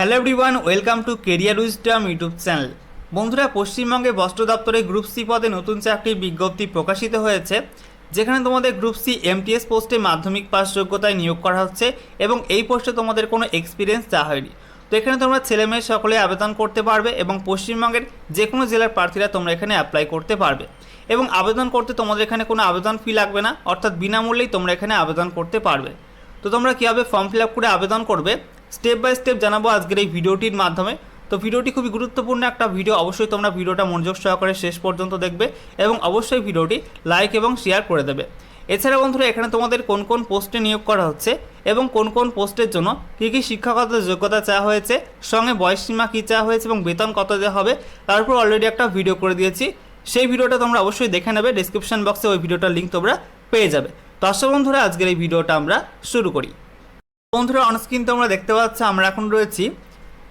Hello everyone, welcome to career wisdom YouTube channel. বন্ধুরা, পশ্চিমবঙ্গে বস্ত্র দপ্তরে গ্রুপ সি পদে নতুন চাকরির বিজ্ঞপ্তি প্রকাশিত হয়েছে, যেখানে তোমাদের গ্রুপ সি এমটিএস পোস্টে মাধ্যমিক পাস যোগ্যতায় নিয়োগ করা হচ্ছে এবং এই পোস্টে তোমাদের কোনো এক্সপিরিয়েন্স চাওয়া হয়নি। তো এখানে তোমরা ছেলে মেয়ে সকলে আবেদন করতে পারবে এবং পশ্চিমবঙ্গের যে কোনো জেলার প্রার্থীরা তোমরা এখানে অ্যাপ্লাই করতে পারবে এবং আবেদন করতে তোমাদের এখানে কোনো আবেদন ফি লাগবে না, অর্থাৎ বিনামূল্যেই তোমরা এখানে আবেদন করতে পারবে। তো তোমরা কীভাবে ফর্ম ফিল আপ করে আবেদন করবে স্টেপ বাই স্টেপ জানাবো আজকের এই ভিডিওটির মাধ্যমে। তো ভিডিওটি খুবই গুরুত্বপূর্ণ একটা ভিডিও, অবশ্যই তোমরা ভিডিওটা মনোযোগ সহকারে শেষ পর্যন্ত দেখবে এবং অবশ্যই ভিডিওটি লাইক এবং শেয়ার করে দেবে। এছাড়া বন্ধুরা, এখানে তোমাদের কোন কোন পোস্টে নিয়োগ করা হচ্ছে এবং কোন কোন পোস্টের জন্য কী কী শিক্ষাগত যোগ্যতা চাওয়া হয়েছে, সঙ্গে বয়সসীমা কী চাওয়া হয়েছে এবং বেতন কত দেওয়া হবে, তার উপর অলরেডি একটা ভিডিও করে দিয়েছি। সেই ভিডিওটা তোমরা অবশ্যই দেখে নেবে, ডিসক্রিপশন বক্সে ওই ভিডিওটার লিঙ্ক তোমরা পেয়ে যাবে। তো আসলে বন্ধুরা, আজকের এই ভিডিওটা আমরা শুরু করি। বন্ধুরা, অনস্ক্রিন তোমরা দেখতে পাচ্ছ আমরা এখন রয়েছি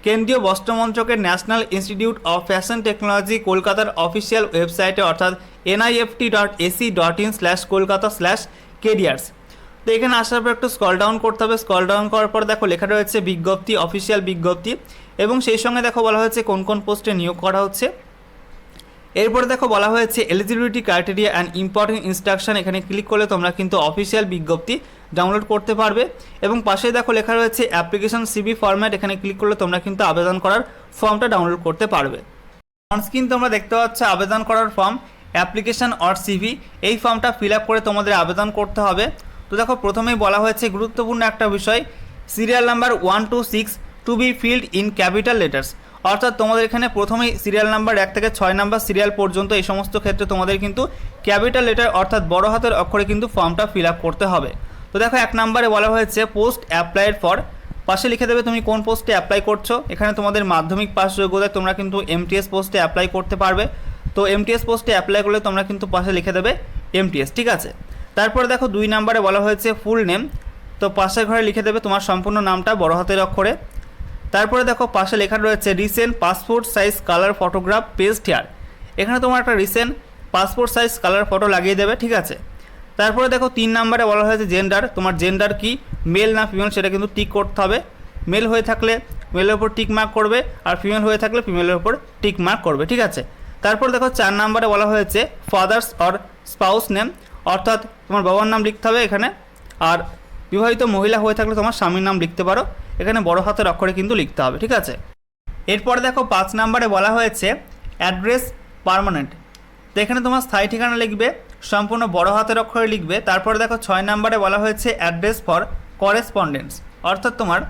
কেন্দ্রীয় বস্ত্র মন্ত্রকের national institute of fashion technology কলকাতার অফিসিয়াল ওয়েবসাইটে, অর্থাৎ nift.ac.in/kolkata/careers। তো এখানে আসার পর একটু স্ক্রল ডাউন করতে হবে। স্ক্রল ডাউন করার পর দেখো লেখা রয়েছে বিজ্ঞপ্তি, অফিসিয়াল বিজ্ঞপ্তি, এবং সেই সঙ্গে দেখো বলা হয়েছে কোন কোন পোস্টে নিয়োগ করা হচ্ছে। এরপরে দেখো বলা হয়েছে eligibility criteria and important instruction. এখানে ক্লিক করলে তোমরা কিন্তু অফিসিয়াল বিজ্ঞপ্তি ডাউনলোড করতে পারবে এবং পাশে দেখো লেখা রয়েছে অ্যাপ্লিকেশন সিভি ফরম্যাট। এখানে ক্লিক করলে তোমরা কিন্তু আবেদন করার ফর্মটা ডাউনলোড করতে পারবে। অনস্ক্রিন তোমরা দেখতে পাচ্ছ আবেদন করার ফর্ম, অ্যাপ্লিকেশন অর সিভি। এই ফর্মটা ফিল আপ করে তোমাদের আবেদন করতে হবে। তো দেখো প্রথমেই বলা হয়েছে গুরুত্বপূর্ণ একটা বিষয়, serial number 1 to 6 to be filled in capital letters. অর্থাৎ তোমাদের এখানে প্রথমেই সিরিয়াল নাম্বার 1 থেকে 6 নাম্বার সিরিয়াল পর্যন্ত এই সমস্ত ক্ষেত্রে তোমাদের কিন্তু ক্যাপিটাল লেটার অর্থাৎ বড় হাতের অক্ষরে কিন্তু ফর্মটা ফিল আপ করতে হবে। তো দেখো 1 নম্বরে বলা হয়েছে পোস্ট অ্যাপ্লাইড ফর, পাশে লিখে দেবে তুমি কোন পোস্টে অ্যাপ্লাই করছো। এখানে তোমাদের মাধ্যমিক পাস যোগ্যতায় তোমরা কিন্তু এমটিএস পোস্টে অ্যাপ্লাই করতে পারবে। তো এমটিএস পোস্টে অ্যাপ্লাই করলে তোমরা কিন্তু পাশে লিখে দেবে এমটিএস, ঠিক আছে। তারপরে দেখো 2 নম্বরে বলা হয়েছে ফুল নেম, তো পাশের ঘরে লিখে দেবে তোমার সম্পূর্ণ নামটা বড় হাতের অক্ষরে। তারপরে দেখো পাশে লেখা রয়েছে recent passport size colour photograph paste here. এখানে তোমার একটা recent passport size colour photo লাগিয়ে দেবে, ঠিক আছে। তারপরে দেখো 3 নম্বরে বলা হয়েছে জেন্ডার, তোমার জেন্ডার কি, মেল না ফিমেল সেটা কিন্তু টিক করতে হবে। মেল হয়ে থাকলে মেলের উপর টিক মার্ক করবে, আর ফিমেল হয়ে থাকলে ফিমেলের উপর টিক মার্ক করবে, ঠিক আছে। তারপর দেখো 4 নম্বরে বলা হয়েছে ফাদার্স অর স্পাউস নেম, অর্থাৎ তোমার বাবার নাম লিখতে হবে এখানে, আর বিবাহিত মহিলা হয়ে থাকলে তোমার স্বামীর নাম লিখতে পারো, এখানে বড় হাতের অক্ষরে কিন্তু লিখতে হবে, ঠিক আছে। এরপরে দেখো 5 নম্বরে বলা হয়েছে অ্যাড্রেস পার্মানেন্ট, তো এখানে তোমার স্থায়ী ঠিকানা লিখবে, সম্পূর্ণ বড় হাতের অক্ষরে লিখবে। তারপরে দেখো 6 নম্বরে বলা হয়েছে অ্যাড্রেস ফর করেসপন্ডেন্স, অর্থাৎ তোমার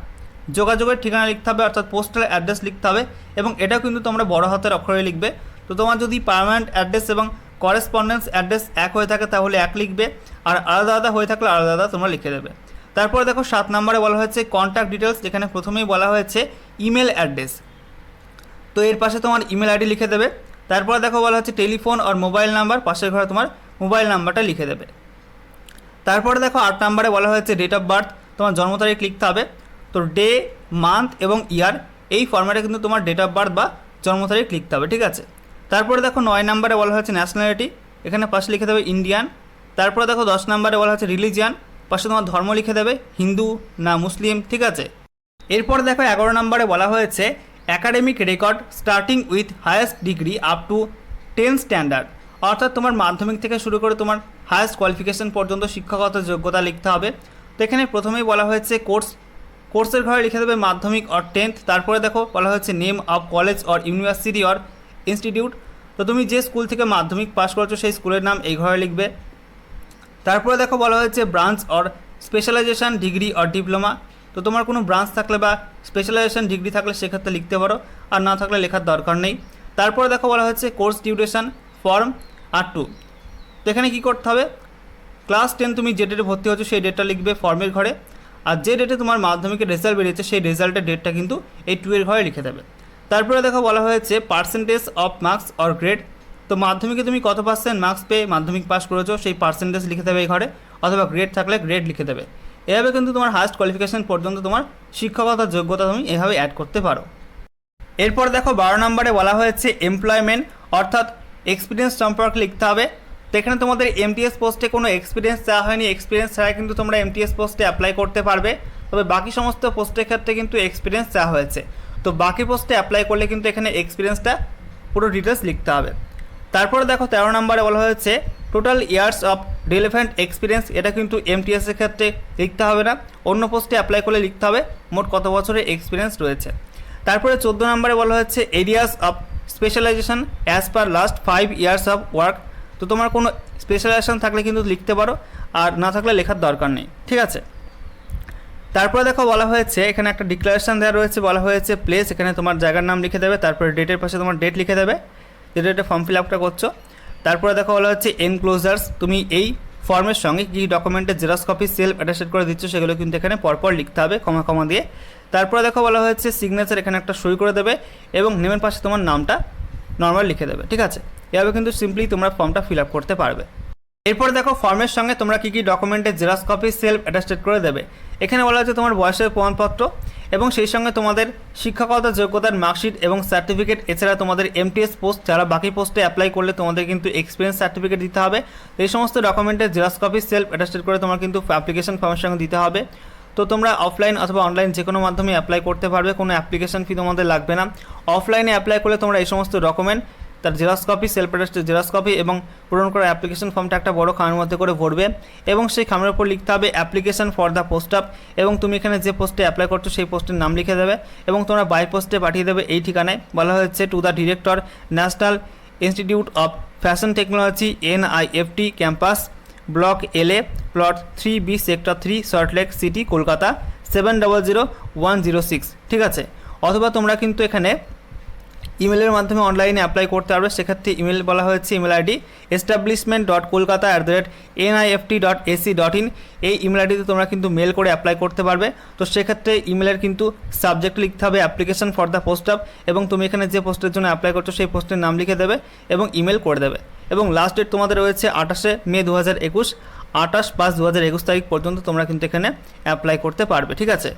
যোগাযোগের ঠিকানা লিখতে হবে, অর্থাৎ পোস্টাল অ্যাড্রেস লিখতে হবে এবং এটাও কিন্তু তোমরা বড় হাতের অক্ষরে লিখবে। তো তোমার যদি পার্মানেন্ট অ্যাড্রেস এবং করেসপন্ডেন্স অ্যাড্রেস এক হয়ে থাকে তাহলে এক লিখবে, আর আলাদা আলাদা হয়ে থাকলে আলাদা আলাদা তোমরা লিখে দেবে। তারপরে দেখো 7 নম্বরে বলা হয়েছে কন্ট্যাক্ট ডিটেলস, এখানে প্রথমেই বলা হয়েছে ইমেল অ্যাড্রেস, তো এর পাশে তোমার ইমেল আইডি লিখে দেবে। তারপরে দেখো বলা হচ্ছে টেলিফোন আর মোবাইল নাম্বার, পাশের ঘরে তোমার মোবাইল নাম্বারটা লিখে দেবে। তারপরে দেখো 8 নম্বরে বলা হয়েছে ডেট অফ বার্থ, তোমার জন্ম তারিখ লিখতে হবে। তো ডে, মান্থ এবং ইয়ার এই ফরম্যাটে কিন্তু তোমার ডেট অফ বার্থ বা জন্ম তারিখ লিখতে হবে, ঠিক আছে। তারপরে দেখো 9 নম্বরে বলা হয়েছে ন্যাশনালিটি, এখানে পাশে লিখে দেবে ইন্ডিয়ান। তারপরে দেখো 10 নম্বরে বলা হচ্ছে রিলিজিয়ান, পাশে তোমার ধর্ম লিখে দেবে হিন্দু না মুসলিম, ঠিক আছে। এরপর দেখো 11 নম্বরে বলা হয়েছে academic record starting with highest degree up to 10 standard, অর্থাৎ তোমার মাধ্যমিক থেকে শুরু করে তোমার হায়েস্ট কোয়ালিফিকেশন পর্যন্ত শিক্ষাগত যোগ্যতা লিখতে হবে। তো এখানে প্রথমেই বলা হয়েছে কোর্সের ঘরে লিখে দেবে মাধ্যমিক অর 10th। তারপরে দেখো বলা হয়েছে name of college or university or institute, তো তুমি যে স্কুল থেকে মাধ্যমিক পাস করেছো সেই স্কুলের নাম এই ঘরে লিখবে। তারপরে দেখো বলা হয়েছে branch or specialisation degree or diploma, তো তোমার কোনো ব্রাঞ্চ থাকলে বা স্পেশালাইজেশন ডিগ্রি থাকলে সেক্ষেত্রে লিখতে পারো, আর না থাকলে লেখার দরকার নেই। তারপরে দেখো বলা হয়েছে কোর্স ডিউরেশন ফর্ম আর 2, তো এখানে কী করতে হবে, ক্লাস 10 তুমি যে ডেটে ভর্তি হচ্ছো সেই ডেটটা লিখবে ফর্মের ঘরে, আর যে ডেটে তোমার মাধ্যমিকের রেজাল্ট বেরিয়েছে সেই রেজাল্টের ডেটটা কিন্তু এই 2 এর ঘরে লিখে দেবে। তারপরে দেখো বলা হয়েছে percentage of marks or grade, তো মাধ্যমিকে তুমি কত % মার্কস পেয়ে মাধ্যমিক পাস করেছো সেই পার্সেন্টেজ লিখে দেবে এই ঘরে, অথবা গ্রেড থাকলে গ্রেড লিখে দেবে। এভাবে কিন্তু তোমার হায়েস্ট কোয়ালিফিকেশন পর্যন্ত তোমার শিক্ষাগত যোগ্যতা তুমি এভাবে অ্যাড করতে পারো। এরপর দেখো 12 নম্বরে বলা হয়েছে এমপ্লয়মেন্ট, অর্থাৎ এক্সপিরিয়েন্স সম্পর্কে লিখতে হবে। তো এখানে তোমাদের এমটিএস পোস্টে কোনো এক্সপিরিয়েন্স চাওয়া হয়নি, এক্সপিরিয়েন্স ছাড়া কিন্তু তোমরা এমটিএস পোস্টে অ্যাপ্লাই করতে পারবে, তবে বাকি সমস্ত পোস্টের ক্ষেত্রে কিন্তু এক্সপিরিয়েন্স চাওয়া হয়েছে। তো বাকি পোস্টে অ্যাপ্লাই করলে কিন্তু এখানে এক্সপিরিয়েন্সটা পুরো ডিটেলস লিখতে হবে। তারপরে দেখো 13 নম্বরে বলা হয়েছে total years of relevant experience, এটা কিন্তু এমটিএসের ক্ষেত্রে লিখতে হবে না, অন্য পোস্টে অ্যাপ্লাই করলে লিখতে হবে মোট কত বছরের এক্সপিরিয়েন্স রয়েছে। তারপরে 14 নম্বরে বলা হচ্ছে areas of specialisation as per last 5 years of work. তো তোমার কোনো স্পেশালাইজেশন থাকলে কিন্তু লিখতে পারো, আর না থাকলে লেখার দরকার নেই, ঠিক আছে। তারপরে দেখো বলা হয়েছে এখানে একটা ডিক্লারেশন দেওয়া রয়েছে, বলা হয়েছে প্লেস, এখানে তোমার জায়গার নাম লিখে দেবে, তারপরে ডেটের পাশে তোমার ডেট লিখে দেবে যে ডেটে ফর্ম ফিল আপটা করছো। তারপরে দেখো বলা হচ্ছে এনক্লোজার্স, তুমি এই ফর্মের সঙ্গে কী ডকুমেন্টের জেরক্স কপি সেলফ অ্যাটাস্টেড করে দিচ্ছ সেগুলো কিন্তু এখানে পরপর লিখতে হবে কমা কমা দিয়ে। তারপরে দেখো বলা হয়েছে সিগনেচার, এখানে একটা সই করে দেবে এবং নেমের পাশে তোমার নামটা নর্মাল লিখে দেবে, ঠিক আছে। এভাবে কিন্তু সিম্পলি তোমরা ফর্মটা ফিল আপ করতে পারবে। এরপর দেখো ফর্মের সঙ্গে তোমরা কী কী ডকুমেন্টের জেরক্স কপি সেলফ অ্যাটাস্টেড করে দেবে। এখানে বলা হচ্ছে তোমার বয়সের প্রমাণপত্র এবং সেই সঙ্গে তোমাদের শিক্ষাগত যোগ্যতার মার্কশিট এবং সার্টিফিকেট, এছাড়া তোমাদের এমটিএস পোস্ট যারা বাকি পোস্টে অ্যাপ্লাই করলে তোমাদের কিন্তু এক্সপিরিয়েন্স সার্টিফিকেট দিতে হবে। এই সমস্ত ডকুমেন্টের জেরক্স কপি সেলফ অ্যাটাস্টেড করে তোমার কিন্তু অ্যাপ্লিকেশন ফর্মের সঙ্গে দিতে হবে। তো তোমরা অফলাইন অথবা অনলাইন যে কোনো মাধ্যমে অ্যাপ্লাই করতে পারবে, কোনো অ্যাপ্লিকেশন ফি তোমাদের লাগবে না। অফলাইনে অ্যাপ্লাই করলে তোমরা এই সমস্ত ডকুমেন্ট তার xerox copy self attested xerox copy এবং পূরণ করা অ্যাপ্লিকেশন ফর্মটা একটা বড় খামের মধ্যে করে ভরবে এবং সেই খামের উপর লিখতে হবে application for the post of, এবং তুমি এখানে যে পোস্টে অ্যাপ্লাই করছো সেই পোস্টের নাম লিখে দেবে এবং তোমরা বাই পোস্টে পাঠিয়ে দেবে এই ঠিকানায়। বলা হচ্ছে to the director, national institute of fashion technology NIFT campus, block LA, plot 3B, sector 3, Salt Lake city, Kolkata 700106, ঠিক আছে। অথবা তোমরা কিন্তু এখানে ইমেলের মাধ্যমে অনলাইনে অ্যাপ্লাই করতে পারবে, সেক্ষেত্রে ইমেল বলা হয়েছে ইমেল আইডি establishment.kolkata@nift.ac.in, এই ইমেল আইডিতে তোমরা কিন্তু মেল করে অ্যাপ্লাই করতে পারবে। তো সেক্ষেত্রে ইমেলের কিন্তু সাবজেক্ট লিখতে হবে application for the post of, এবং তুমি এখানে যে পোস্টের জন্য অ্যাপ্লাই করছো সেই পোস্টের নাম লিখে দেবে এবং ইমেল করে দেবে। এবং লাস্ট ডেট তোমাদের রয়েছে 28 মে 2021, 28/5/2021 তারিখ পর্যন্ত তোমরা কিন্তু এখানে অ্যাপ্লাই করতে পারবে, ঠিক আছে।